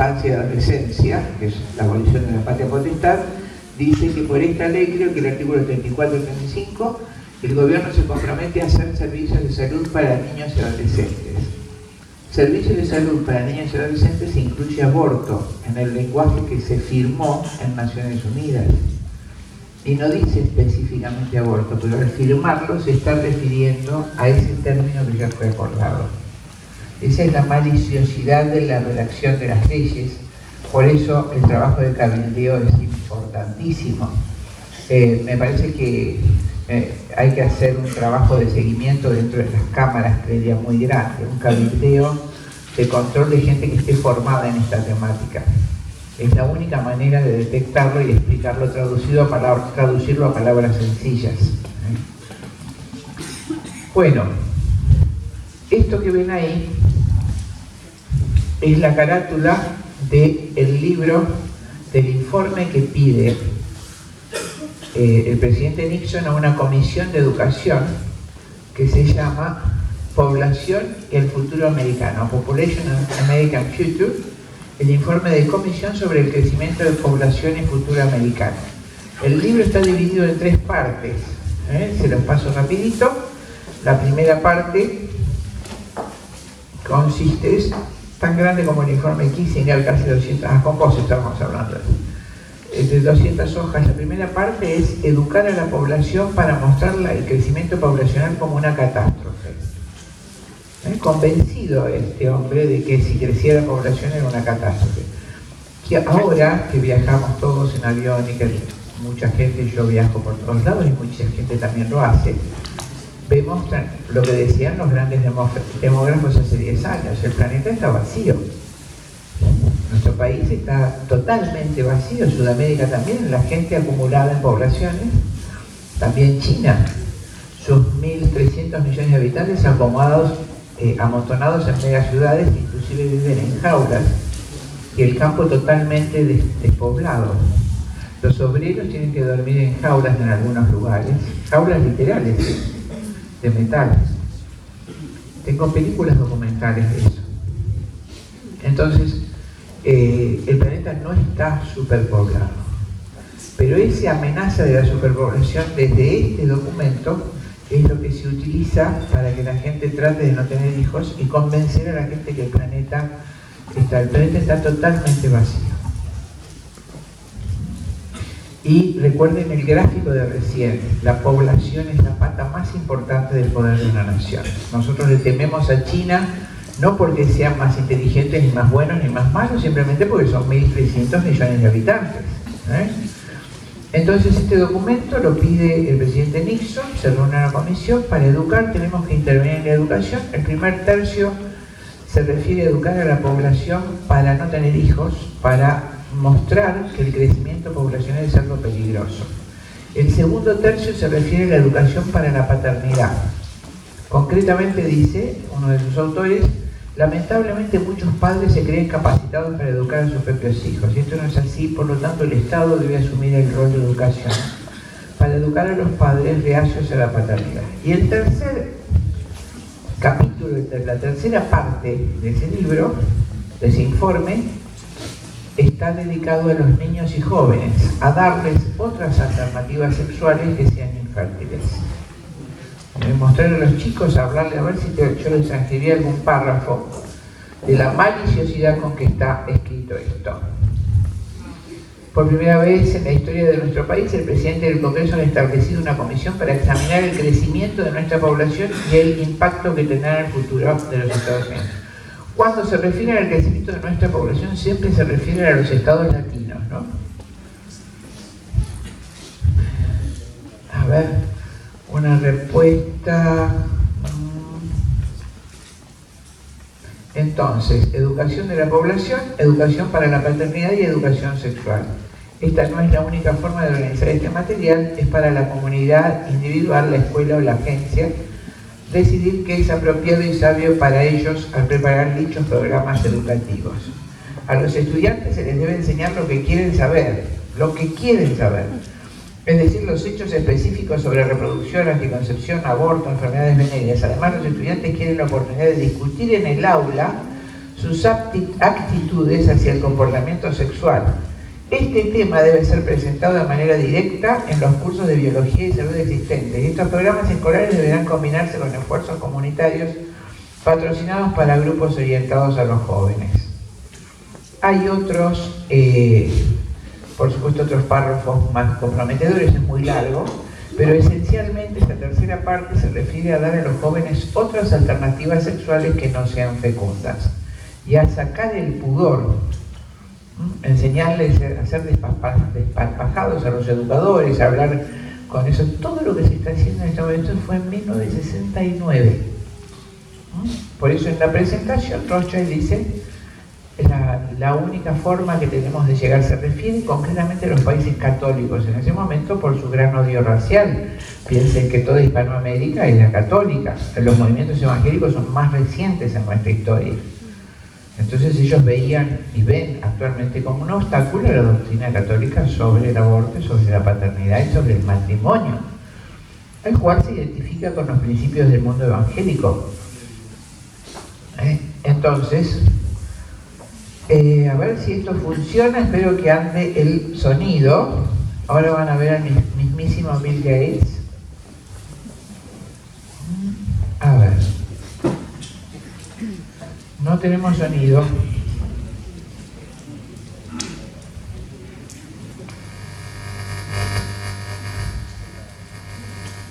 infancia y adolescencia, que es la abolición de la patria potestad, dice que por esta ley, creo que el artículo 34 y 35, el gobierno se compromete a hacer servicios de salud para niños y adolescentes. Servicios de salud para niños y adolescentes incluye aborto en el lenguaje que se firmó en Naciones Unidas. Y no dice específicamente aborto, pero al firmarlo se está refiriendo a ese término que ya fue acordado. Esa es la maliciosidad de la redacción de las leyes, por eso el trabajo de cabildeo es importantísimo. Me parece que hay que hacer un trabajo de seguimiento dentro de las cámaras, creería, muy grande, un cabildeo de control de gente que esté formada en esta temática. Es la única manera de detectarlo y explicarlo, traducirlo a palabras sencillas. Bueno, esto que ven ahí es la carátula del libro, del informe que pide el presidente Nixon a una comisión de educación que se llama Población y el Futuro Americano, Population and American Future, el informe de comisión sobre el crecimiento de población y futuro americano. El libro está dividido en 3 partes, se los paso rapidito. La primera parte consiste, es tan grande como el informe Kissinger, casi 200, con vos estamos hablando, de 200 hojas. La primera parte es educar a la población para mostrar el crecimiento poblacional como una catástrofe. Convencido este hombre de que si creciera la población era una catástrofe. Que ahora que viajamos todos en avión y que mucha gente, yo viajo por todos lados y mucha gente también lo hace, vemos lo que decían los grandes demógrafos hace 10 años, el planeta está vacío. Nuestro país está totalmente vacío, Sudamérica también, la gente acumulada en poblaciones, también China, sus 1.300 millones de habitantes amontonados en megaciudades, inclusive viven en jaulas, y el campo totalmente despoblado. Los obreros tienen que dormir en jaulas en algunos lugares, jaulas literales, de metal. Tengo películas documentales de eso. Entonces, el planeta no está superpoblado, pero esa amenaza de la superpoblación desde este documento es lo que se utiliza para que la gente trate de no tener hijos y convencer a la gente que el planeta está totalmente vacío. Y recuerden el gráfico de recién, la población es la pata más importante del poder de una nación. Nosotros le tememos a China no porque sean más inteligentes, ni más buenos, ni más malos, simplemente porque son 1.300 millones de habitantes. Entonces este documento lo pide el presidente Nixon, se reúne una comisión para educar, tenemos que intervenir en la educación. El primer tercio se refiere a educar a la población para no tener hijos, para mostrar que el crecimiento poblacional es algo peligroso. El segundo tercio se refiere a la educación para la paternidad. Concretamente dice uno de sus autores, lamentablemente muchos padres se creen capacitados para educar a sus propios hijos, y esto no es así, por lo tanto el Estado debe asumir el rol de educación para educar a los padres reacios a la paternidad. Y el tercer capítulo, la tercera parte de ese libro, de ese informe, está dedicado a los niños y jóvenes, a darles otras alternativas sexuales que sean infértiles. Mostrar a los chicos, hablarle, a ver si yo les transcribí algún párrafo de la maliciosidad con que está escrito esto. Por primera vez en la historia de nuestro país, el presidente del Congreso ha establecido una comisión para examinar el crecimiento de nuestra población y el impacto que tendrá en el futuro de los Estados Unidos. Cuando se refiere al crecimiento de nuestra población, siempre se refiere a los estados latinos, ¿no? A ver, una respuesta. Entonces, educación de la población, educación para la paternidad y educación sexual. Esta no es la única forma de organizar este material, es para la comunidad individual, la escuela o la agencia, decidir qué es apropiado y sabio para ellos al preparar dichos programas educativos. A los estudiantes se les debe enseñar lo que quieren saber, es decir, los hechos específicos sobre reproducción, anticoncepción, aborto, enfermedades venéreas. Además, los estudiantes quieren la oportunidad de discutir en el aula sus actitudes hacia el comportamiento sexual. Este tema debe ser presentado de manera directa en los cursos de biología y salud existentes. Estos programas escolares deberán combinarse con esfuerzos comunitarios patrocinados para grupos orientados a los jóvenes. Hay otros, por supuesto, otros párrafos más comprometedores, es muy largo, pero esencialmente esta tercera parte se refiere a dar a los jóvenes otras alternativas sexuales que no sean fecundas y a sacar el pudor, enseñarles a ser desparpajados a los educadores, a hablar con eso. Todo lo que se está haciendo en este momento fue en 1969. Por eso en la presentación Rothschild dice la única forma que tenemos de llegar, se refiere concretamente a los países católicos en ese momento por su gran odio racial. Piensen que toda Hispanoamérica era católica, los movimientos evangélicos son más recientes en nuestra historia. Entonces ellos veían y ven actualmente como un obstáculo a la doctrina católica sobre el aborto, sobre la paternidad y sobre el matrimonio, el cual se identifica con los principios del mundo evangélico. Entonces, a ver si esto funciona, espero que ande el sonido. Ahora van a ver al mismísimo Bill Gates. A ver. No tenemos sonido.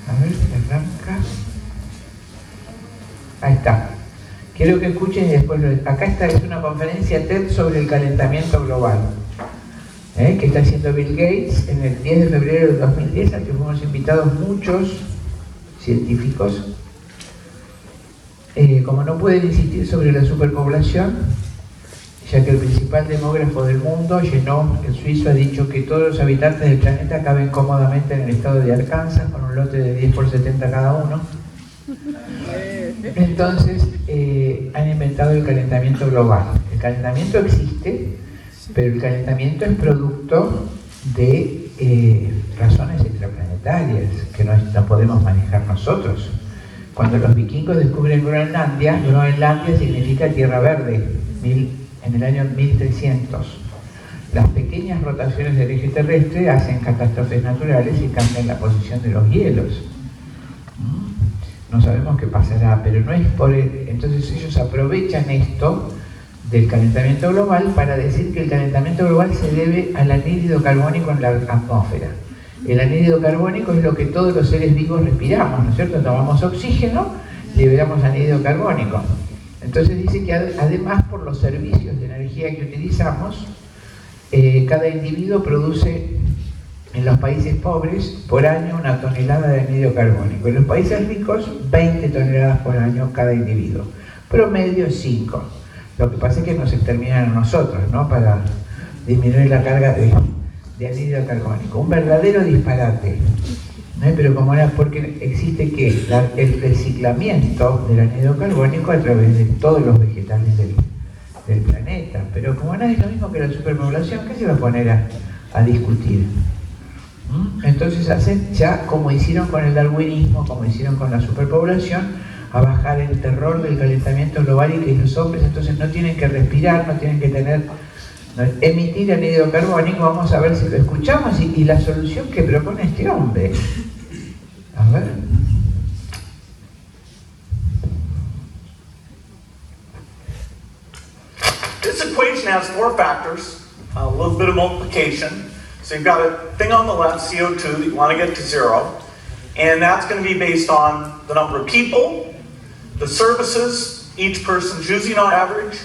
A ver si arranca. Ahí está. Quiero que escuchen y después acá es una conferencia TED sobre el calentamiento global, que está haciendo Bill Gates en el 10 de febrero del 2010, al que fuimos invitados muchos científicos. Como no pueden insistir sobre la superpoblación, ya que el principal demógrafo del mundo, Genome, el suizo, ha dicho que todos los habitantes del planeta caben cómodamente en el estado de Arkansas, con un lote de 10 por 70 cada uno. Entonces han inventado el calentamiento global. El calentamiento existe, pero el calentamiento es producto de razones extraplanetarias que no podemos manejar nosotros. Cuando los vikingos descubren Groenlandia, Groenlandia significa tierra verde, en el año 1300. Las pequeñas rotaciones del eje terrestre hacen catástrofes naturales y cambian la posición de los hielos. No sabemos qué pasará, pero no es por entonces ellos aprovechan esto del calentamiento global para decir que el calentamiento global se debe al anhídrido carbónico en la atmósfera. El anhídrido carbónico es lo que todos los seres vivos respiramos, ¿no es cierto? Tomamos oxígeno, liberamos anhídrido carbónico. Entonces dice que además por los servicios de energía que utilizamos, cada individuo produce en los países pobres por año 1 tonelada de anhídrido carbónico. En los países ricos 20 toneladas por año cada individuo. Promedio 5. Lo que pasa es que nos exterminan a nosotros, ¿no? Para disminuir la carga de anhídrido carbónico. Un verdadero disparate. Pero como era porque existe que el reciclamiento del anhídrido carbónico a través de todos los vegetales del planeta. Pero como no es lo mismo que la superpoblación, ¿qué se va a poner a discutir? Entonces hacen ya como hicieron con el darwinismo, como hicieron con la superpoblación, a bajar el terror del calentamiento global y que los hombres entonces no tienen que respirar, no tienen que emitir anhídrido carbónico. Vamos a ver si lo escuchamos y la solución que propone este hombre. A ver. This equation has 4 factors, a little bit of multiplication. So you've got a thing on the left, CO2, that you want to get to 0. And that's going to be based on the number of people, the services each person's using on average,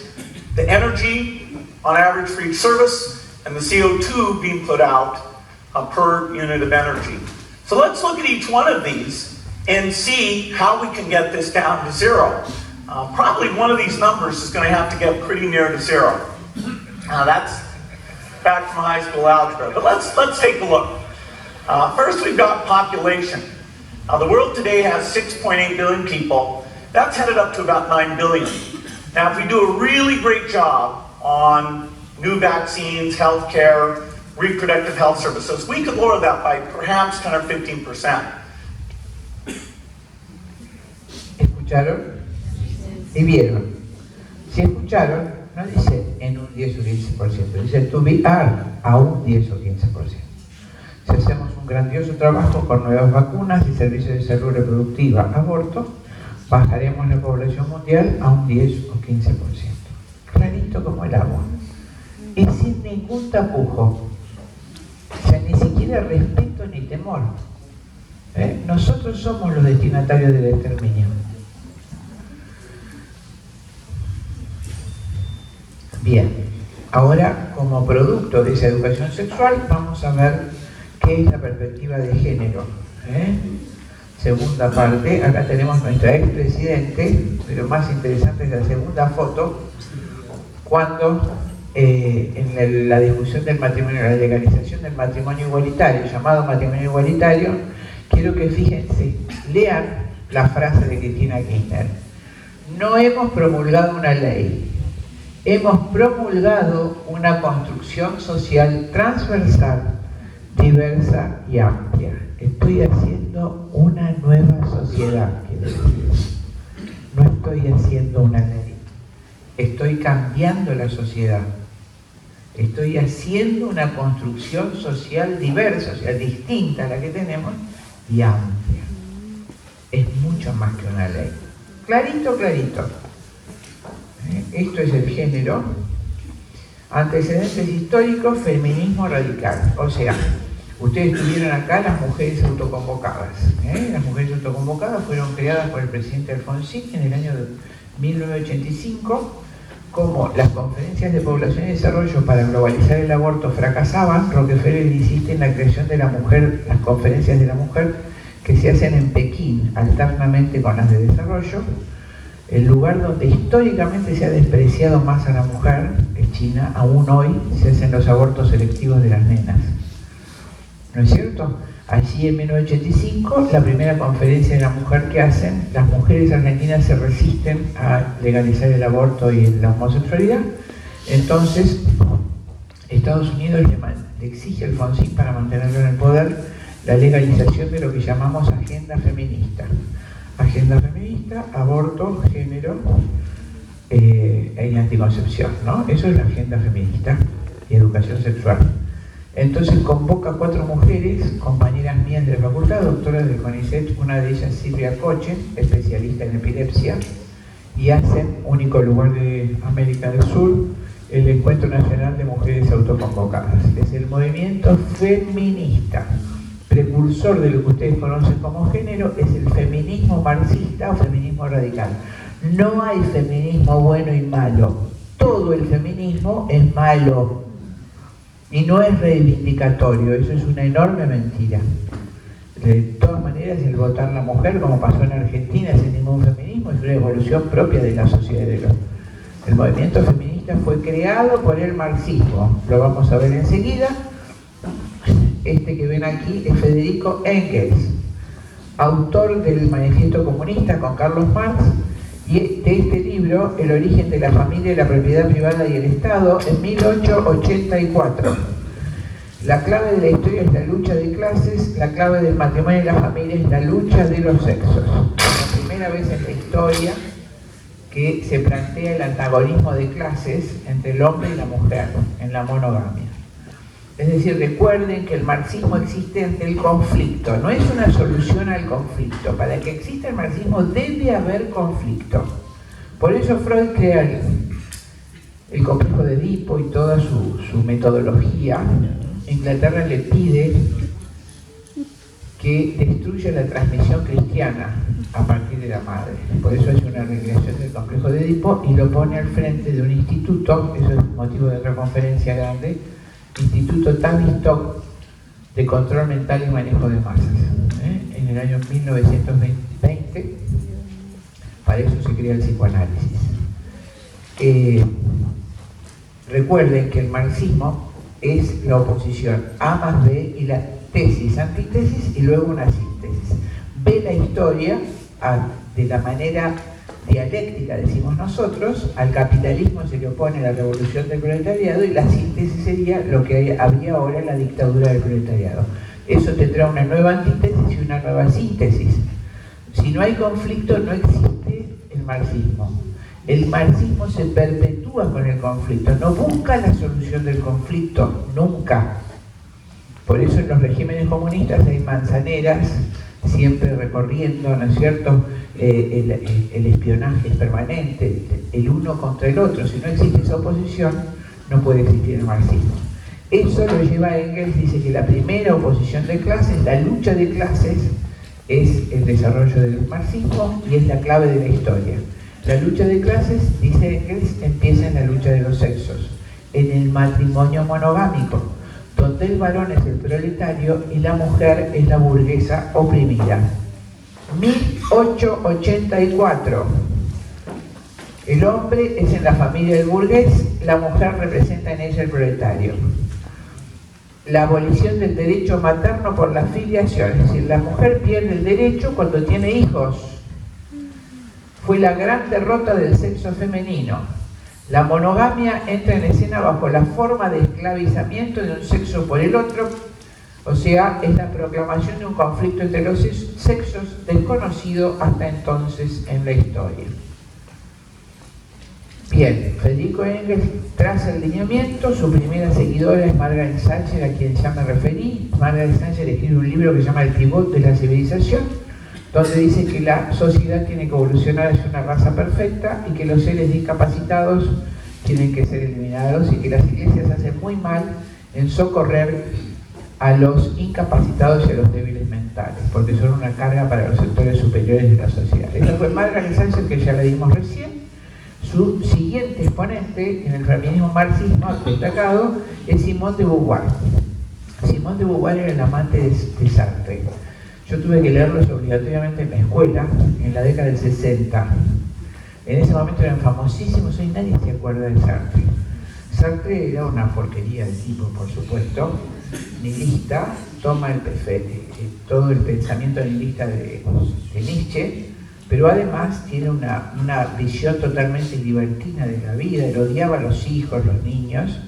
the energy on average for each service, and the CO2 being put out per unit of energy. So let's look at each one of these and see how we can get this down to 0. Probably one of these numbers is going to have to get pretty near to 0. That's back from high school algebra, but let's take a look. First, we've got population. The world today has 6.8 billion people. That's headed up to about 9 billion. Now, if we do a really great job on new vaccines, healthcare, reproductive health services, we could lower that by perhaps 10 or 15%. ¿Escucharon? ¿Y vieron? Si escucharon, no dice en un 10 o 15%, dice to be are a un 10 o 15%. Si hacemos un grandioso trabajo con nuevas vacunas y servicios de salud reproductiva, aborto, bajaremos la población mundial a un 10 o 15%. Clarito como el agua. Y sin ningún tapujo. O sea, ni siquiera respeto ni temor. Nosotros somos los destinatarios del exterminio. Bien, ahora como producto de esa educación sexual vamos a ver qué es la perspectiva de género. Segunda parte, acá tenemos nuestra expresidente, pero más interesante es la segunda foto, cuando en la discusión del matrimonio, la legalización del matrimonio igualitario, llamado matrimonio igualitario, quiero que fíjense, lean la frase de Cristina Kirchner. No hemos promulgado una ley, hemos promulgado una construcción social transversal, diversa y amplia. Estoy haciendo una nueva sociedad, quiero decir. No estoy haciendo una ley. Estoy cambiando la sociedad. Estoy haciendo una construcción social diversa, o sea, distinta a la que tenemos y amplia. Es mucho más que una ley. Clarito, clarito. Esto es el género. Antecedentes históricos, feminismo radical. O sea, ustedes tuvieron acá las mujeres autoconvocadas. Las mujeres autoconvocadas fueron creadas por el presidente Alfonsín en el año 1985. Como las conferencias de población y desarrollo para globalizar el aborto fracasaban, Rockefeller insiste en la creación de la mujer, las conferencias de la mujer que se hacen en Pekín, alternamente con las de desarrollo. El lugar donde históricamente se ha despreciado más a la mujer, es China, aún hoy se hacen los abortos selectivos de las nenas. ¿No es cierto? Allí en 1985, la primera conferencia de la mujer que hacen, las mujeres argentinas se resisten a legalizar el aborto y la homosexualidad. Entonces, Estados Unidos le exige a Alfonsín, para mantenerlo en el poder, la legalización de lo que llamamos agenda feminista. Agenda feminista, aborto, género y anticoncepción, ¿no? Eso es la agenda feminista y educación sexual. Entonces convoca a 4 mujeres, compañeras mías de la facultad, doctoras del CONICET, una de ellas Silvia Coche, especialista en epilepsia, y hacen, único lugar de América del Sur, el Encuentro Nacional de Mujeres Autoconvocadas. Es el movimiento feminista. Precursor de lo que ustedes conocen como género es el feminismo marxista o feminismo radical. No hay feminismo bueno y malo. Todo el feminismo es malo. Y no es reivindicatorio, eso es una enorme mentira. De todas maneras, el votar la mujer, como pasó en Argentina, sin ningún feminismo, es una evolución propia de la sociedad. El movimiento feminista fue creado por el marxismo, lo vamos a ver enseguida. Este que ven aquí es Federico Engels, autor del Manifiesto Comunista con Carlos Marx, y de este libro, El origen de la familia y la propiedad privada y el Estado, en 1884. La clave de la historia es la lucha de clases, la clave del matrimonio y la familia es la lucha de los sexos. La primera vez en la historia que se plantea el antagonismo de clases entre el hombre y la mujer en la monogamia. Es decir, recuerden que el marxismo existe ante el conflicto, no es una solución al conflicto. Para que exista el marxismo debe haber conflicto. Por eso Freud crea el complejo de Edipo y toda su metodología. Inglaterra le pide que destruya la transmisión cristiana a partir de la madre. Por eso hace una recreación del complejo de Edipo y lo pone al frente de un instituto, eso es motivo de otra conferencia grande, Instituto Tavistock de Control Mental y Manejo de Masas. En el año 1920, para eso se crea el psicoanálisis. Recuerden que el marxismo es la oposición A más B y la tesis, antítesis y luego una síntesis. Ve la historia de la manera dialéctica, decimos nosotros, al capitalismo se le opone la revolución del proletariado y la síntesis sería lo que habría ahora en la dictadura del proletariado. Eso tendrá una nueva antítesis y una nueva síntesis. Si no hay conflicto, no existe el marxismo. El marxismo se perpetúa con el conflicto, no busca la solución del conflicto, nunca. Por eso en los regímenes comunistas hay manzaneras siempre recorriendo, ¿no es cierto? El espionaje es permanente, el uno contra el otro. Si no existe esa oposición, no puede existir el marxismo. Eso lo lleva Engels, dice que la primera oposición de clases, la lucha de clases, es el desarrollo del marxismo y es la clave de la historia. La lucha de clases, dice Engels, empieza en la lucha de los sexos, en el matrimonio monogámico, donde el varón es el proletario y la mujer es la burguesa oprimida. 1884. El hombre es en la familia del burgués, la mujer representa en ella el proletario. La abolición del derecho materno por la filiación, es decir, la mujer pierde el derecho cuando tiene hijos. Fue la gran derrota del sexo femenino. La monogamia entra en escena bajo la forma de esclavizamiento de un sexo por el otro, o sea, es la proclamación de un conflicto entre los sexos desconocido hasta entonces en la historia. Bien, Federico Engels traza el lineamiento, su primera seguidora es Margaret Sanger, a quien ya me referí. Margaret Sanger escribe un libro que se llama El pivot de la civilización, donde dice que la sociedad tiene que evolucionar hacia una raza perfecta y que los seres discapacitados tienen que ser eliminados y que las iglesias hacen muy mal en socorrer a los incapacitados y a los débiles mentales, porque son una carga para los sectores superiores de la sociedad. Esta fue Margaret Sanger, que ya la dimos recién. Su siguiente exponente en el feminismo marxismo destacado es Simone de Beauvoir. Simone de Beauvoir era el amante de Sartre. Yo tuve que leerlos obligatoriamente en la escuela en la década del 60. En ese momento eran famosísimos, hoy nadie se acuerda de Sartre. Sartre era una porquería de tipo, por supuesto, nihilista, toma todo el pensamiento nihilista de Nietzsche, pero además tiene una visión totalmente libertina de la vida, él odiaba a los hijos, los niños,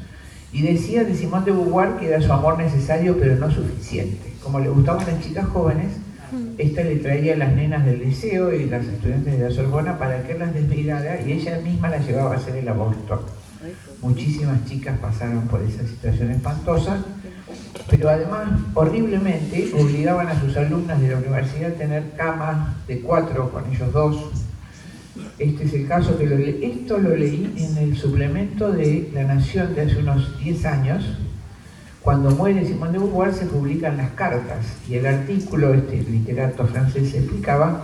y decía de Simone de Beauvoir que era su amor necesario pero no suficiente. Como le gustaban las chicas jóvenes, esta le traía a las nenas del liceo y las estudiantes de la Sorbona para que las desvirara y ella misma las llevaba a hacer el aborto. Muchísimas chicas pasaron por esa situación espantosa, pero además, horriblemente, obligaban a sus alumnas de la universidad a tener camas de 4 con ellos 2. Este es el caso que esto lo leí en el suplemento de La Nación de hace unos 10 años. Cuando muere Simone de Beauvoir se publican las cartas y el artículo, este literato francés explicaba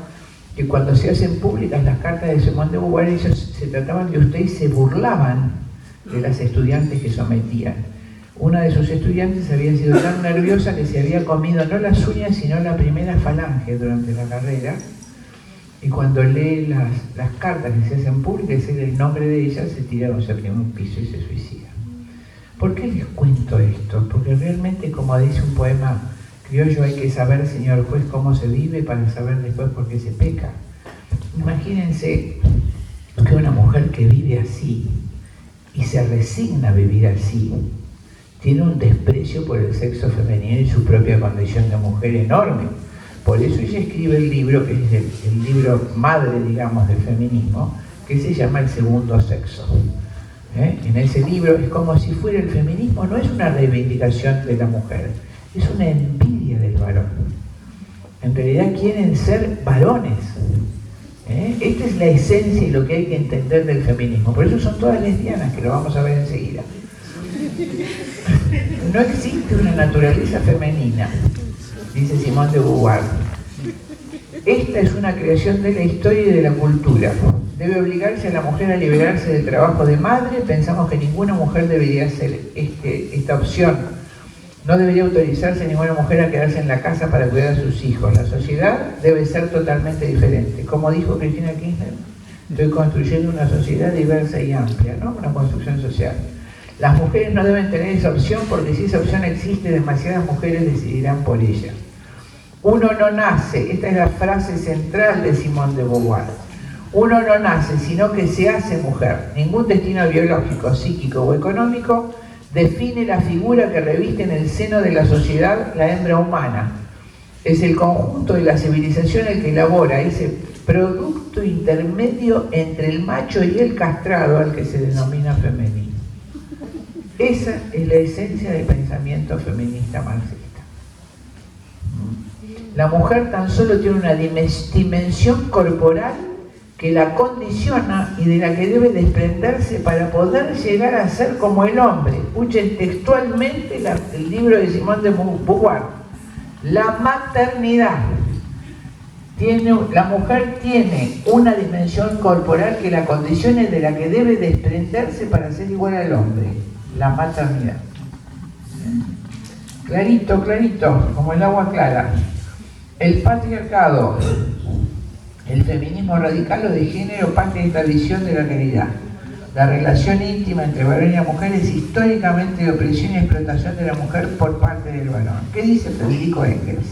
que cuando se hacen públicas las cartas de Simone de Beauvoir, ellos se trataban de usted y se burlaban de las estudiantes que sometían. Una de sus estudiantes había sido tan nerviosa que se había comido no las uñas sino la primera falange durante la carrera, y cuando lee las cartas que se hacen públicas y el nombre de ella, se tira hacia el primer piso y se suicida. ¿Por qué les cuento esto? Porque realmente, como dice un poema criollo, hay que saber, señor juez, cómo se vive para saber después por qué se peca. Imagínense que una mujer que vive así y se resigna a vivir así, tiene un desprecio por el sexo femenino y su propia condición de mujer enorme. Por eso ella escribe el libro, que es el libro madre, digamos, del feminismo, que se llama El segundo sexo. En ese libro es como si fuera el feminismo, no es una reivindicación de la mujer, es una envidia del varón. En realidad quieren ser varones. Esta es la esencia y lo que hay que entender del feminismo. Por eso son todas lesbianas, que lo vamos a ver enseguida. No existe una naturaleza femenina, dice Simone de Beauvoir. Esta es una creación de la historia y de la cultura. Debe obligarse a la mujer a liberarse del trabajo de madre. Pensamos que ninguna mujer debería hacer esta opción. No debería autorizarse a ninguna mujer a quedarse en la casa para cuidar a sus hijos. La sociedad debe ser totalmente diferente. Como dijo Cristina Kirchner, estoy construyendo una sociedad diversa y amplia, ¿no? Una construcción social. Las mujeres no deben tener esa opción porque si esa opción existe, demasiadas mujeres decidirán por ella. Uno no nace, esta es la frase central de Simone de Beauvoir. Uno no nace, sino que se hace mujer. Ningún destino biológico, psíquico o económico define la figura que reviste en el seno de la sociedad la hembra humana. Es el conjunto de la civilización el que elabora ese producto intermedio entre el macho y el castrado al que se denomina femenino. Esa es la esencia del pensamiento feminista marxista. La mujer tan solo tiene una dimensión corporal que la condiciona y de la que debe desprenderse para poder llegar a ser como el hombre. Escuchen textualmente el libro de Simone de Beauvoir. La maternidad. La mujer tiene una dimensión corporal que la condiciona y de la que debe desprenderse para ser igual al hombre. La maternidad. Clarito, clarito, como el agua clara. El patriarcado, el feminismo radical o de género parte de esta visión de la realidad. La relación íntima entre varón y mujer es históricamente de opresión y explotación de la mujer por parte del varón. ¿Qué dice Federico Engels?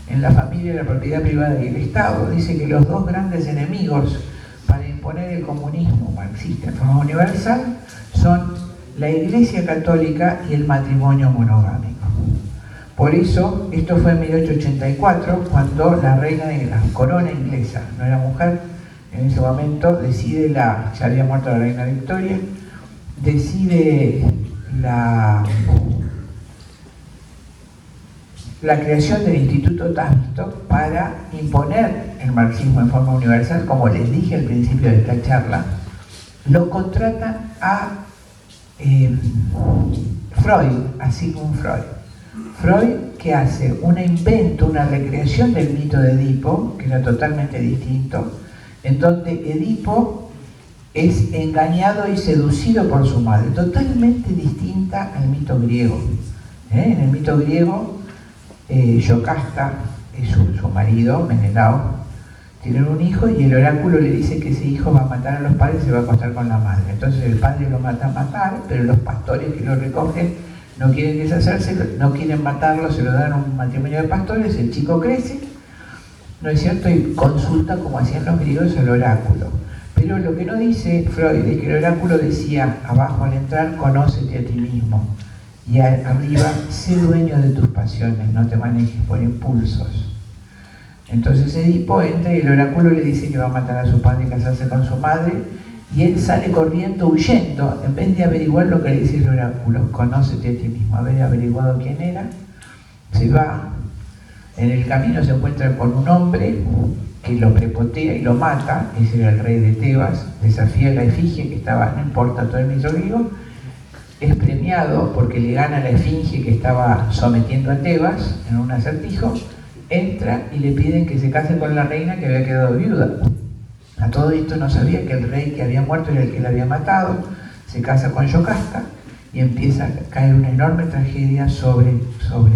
En La familia, la propiedad privada y el Estado, dice que los dos grandes enemigos para imponer el comunismo marxista en forma universal son la Iglesia Católica y el matrimonio monogámico. Por eso, esto fue en 1884, cuando la reina de la corona inglesa, no era mujer, en ese momento decide ya había muerto la reina Victoria, decide la creación del Instituto Tácito para imponer el marxismo en forma universal, como les dije al principio de esta charla. Lo contratan a Freud, a Sigmund Freud. Freud, que hace un invento, una recreación del mito de Edipo, que era totalmente distinto, en donde Edipo es engañado y seducido por su madre, totalmente distinta al mito griego. En el mito griego, Yocasta es su marido, Menelao, tienen un hijo y el oráculo le dice que ese hijo va a matar a los padres y se va a acostar con la madre. Entonces el padre lo mata a matar, pero los pastores que lo recogen no quieren deshacerse, no quieren matarlo, se lo dan a un matrimonio de pastores, el chico crece, ¿no es cierto? Y consulta, como hacían los griegos, el oráculo. Pero lo que no dice Freud es que el oráculo decía, abajo al entrar, conócete a ti mismo. Y arriba, sé dueño de tus pasiones, no te manejes por impulsos. Entonces Edipo entra y el oráculo le dice que va a matar a su padre y casarse con su madre, y él sale corriendo, huyendo, en vez de averiguar lo que le dice el oráculo. Conócete a ti mismo. Haber averiguado quién era, se va. En el camino se encuentra con un hombre que lo prepotea y lo mata. Ese era el rey de Tebas. Desafía a la efigie que estaba, no importa, todo el mito griego. Es premiado porque le gana la efigie que estaba sometiendo a Tebas en un acertijo. Entra y le piden que se case con la reina que había quedado viuda. A todo esto no sabía que el rey que había muerto era el que la había matado. Se casa con Yocasta y empieza a caer una enorme tragedia sobre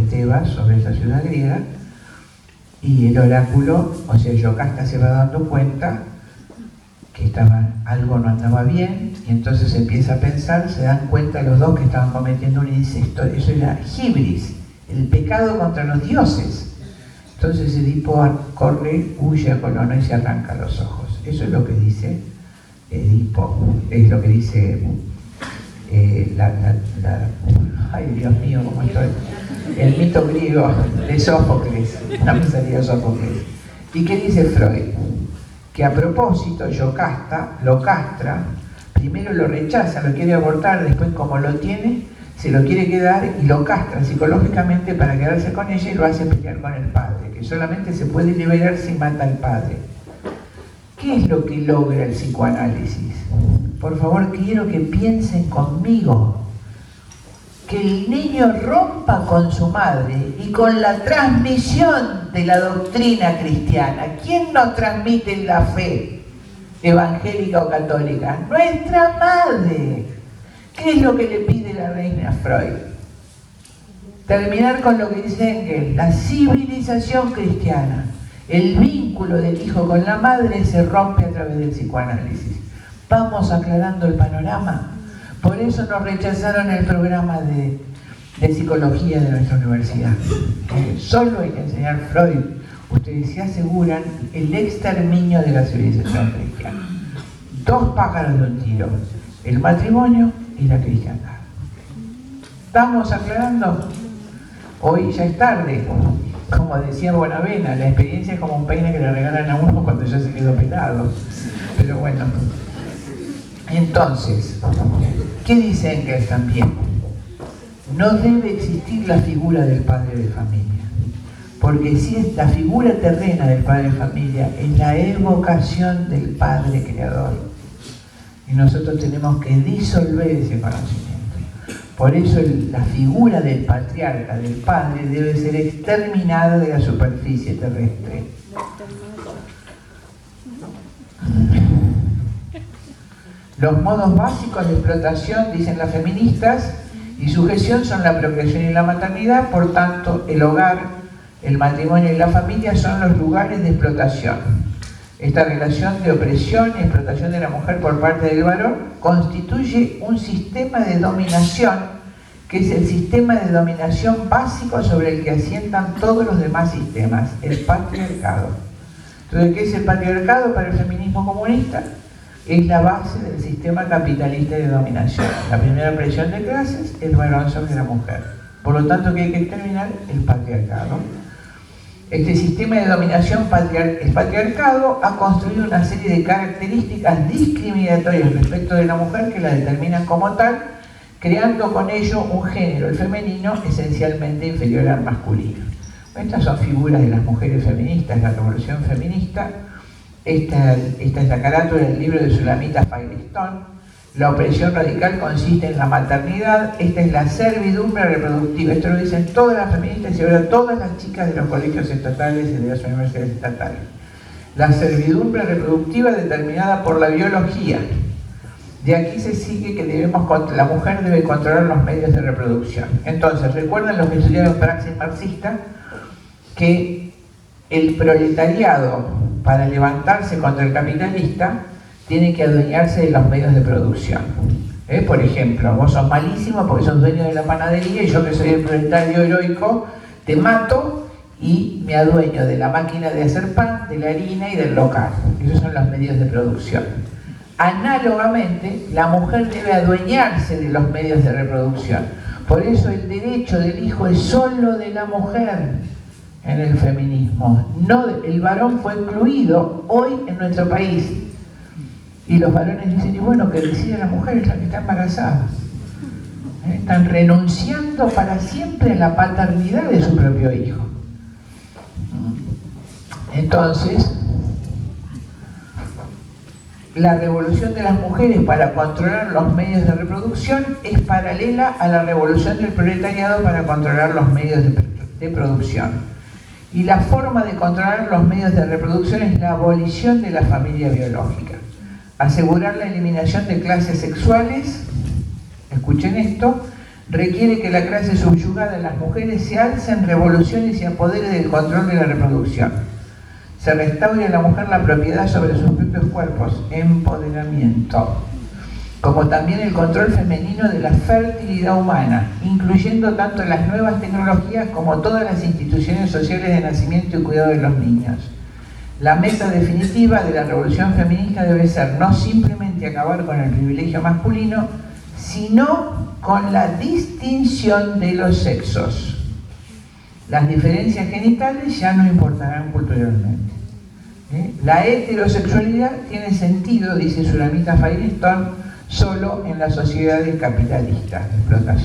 Tebas, sobre esa ciudad griega. Y el oráculo, o sea, Yocasta se va dando cuenta que algo no andaba bien, y entonces empieza a pensar, se dan cuenta los dos que estaban cometiendo un incesto. Eso era hibris, el pecado contra los dioses. Entonces Edipo corre, huye a Colono y se arranca los ojos. Eso es lo que dice Edipo, es lo que dice ay Dios mío, cómo estoy, el mito griego de Sófocles, no me salía Sófocles. ¿Y qué dice Freud? Que a propósito Yocasta lo castra, primero lo rechaza, lo quiere abortar, después como lo tiene, se lo quiere quedar y lo castra psicológicamente para quedarse con ella y lo hace pelear con el padre, que solamente se puede liberar si mata al padre. ¿Qué es lo que logra el psicoanálisis? Por favor, quiero que piensen conmigo. Que el niño rompa con su madre y con la transmisión de la doctrina cristiana. ¿Quién nos transmite la fe evangélica o católica? Nuestra madre. ¿Qué es lo que le pide la reina Freud? Terminar con lo que dice Engels, la civilización cristiana. El vínculo del hijo con la madre se rompe a través del psicoanálisis. Vamos aclarando el panorama. Por eso nos rechazaron el programa de psicología de nuestra universidad. Solo hay que enseñar Freud. Ustedes se aseguran el exterminio de la civilización cristiana. Dos pájaros de un tiro. El matrimonio y la cristiandad. ¿Estamos aclarando? Hoy ya es tarde. Como decía Bonavena, la experiencia es como un peine que le regalan a uno cuando ya se quedó pelado. Pero bueno, entonces, ¿qué dice Engels también? No debe existir la figura del padre de familia, porque si es la figura terrena del padre de familia, es la evocación del padre creador. Y nosotros tenemos que disolver ese conocimiento. Por eso la figura del patriarca, del padre, debe ser exterminada de la superficie terrestre. Los modos básicos de explotación, dicen las feministas, y sujeción son la procreación y la maternidad. Por tanto, el hogar, el matrimonio y la familia son los lugares de explotación. Esta relación de opresión y explotación de la mujer por parte del varón constituye un sistema de dominación, que es el sistema de dominación básico sobre el que asientan todos los demás sistemas, el patriarcado. Entonces, ¿qué es el patriarcado para el feminismo comunista? Es la base del sistema capitalista de dominación. La primera presión de clases, el varón sobre la mujer. Por lo tanto, ¿qué hay que exterminar? El patriarcado. Este sistema de dominación, el patriarcado, ha construido una serie de características discriminatorias respecto de la mujer que la determinan como tal, creando con ello un género, el femenino, esencialmente inferior al masculino. Estas son figuras de las mujeres feministas, la revolución feminista. Esta es la carátula del libro de Sulamita Firestone. La opresión radical consiste en la maternidad. Esta es la servidumbre reproductiva. Esto lo dicen todas las feministas y ahora todas las chicas de los colegios estatales y de las universidades estatales. La servidumbre reproductiva determinada por la biología. De aquí se sigue que la mujer debe controlar los medios de reproducción. Entonces, recuerden los que estudiaron praxis marxista que el proletariado, para levantarse contra el capitalista, tiene que adueñarse de los medios de producción. Por ejemplo, vos sos malísimo porque sos dueño de la panadería y yo, que soy el proletario heroico, te mato y me adueño de la máquina de hacer pan, de la harina y del local. Esos son los medios de producción. Análogamente, la mujer debe adueñarse de los medios de reproducción. Por eso el derecho del hijo es solo de la mujer en el feminismo. El varón fue incluido hoy en nuestro país. Y los varones dicen, y bueno, que decida la mujer, es la que está embarazada. Están renunciando para siempre a la paternidad de su propio hijo. Entonces, la revolución de las mujeres para controlar los medios de reproducción es paralela a la revolución del proletariado para controlar los medios de producción. Y la forma de controlar los medios de reproducción es la abolición de la familia biológica. Asegurar la eliminación de clases sexuales, escuchen esto, requiere que la clase subyugada de las mujeres se alce en revolución y se apodere del control de la reproducción. Se restaure a la mujer la propiedad sobre sus propios cuerpos, empoderamiento, como también el control femenino de la fertilidad humana, incluyendo tanto las nuevas tecnologías como todas las instituciones sociales de nacimiento y cuidado de los niños. La meta definitiva de la revolución feminista debe ser no simplemente acabar con el privilegio masculino, sino con la distinción de los sexos. Las diferencias genitales ya no importarán culturalmente. La heterosexualidad tiene sentido, dice Sulamita Firestone, solo en las sociedades capitalistas de explotación.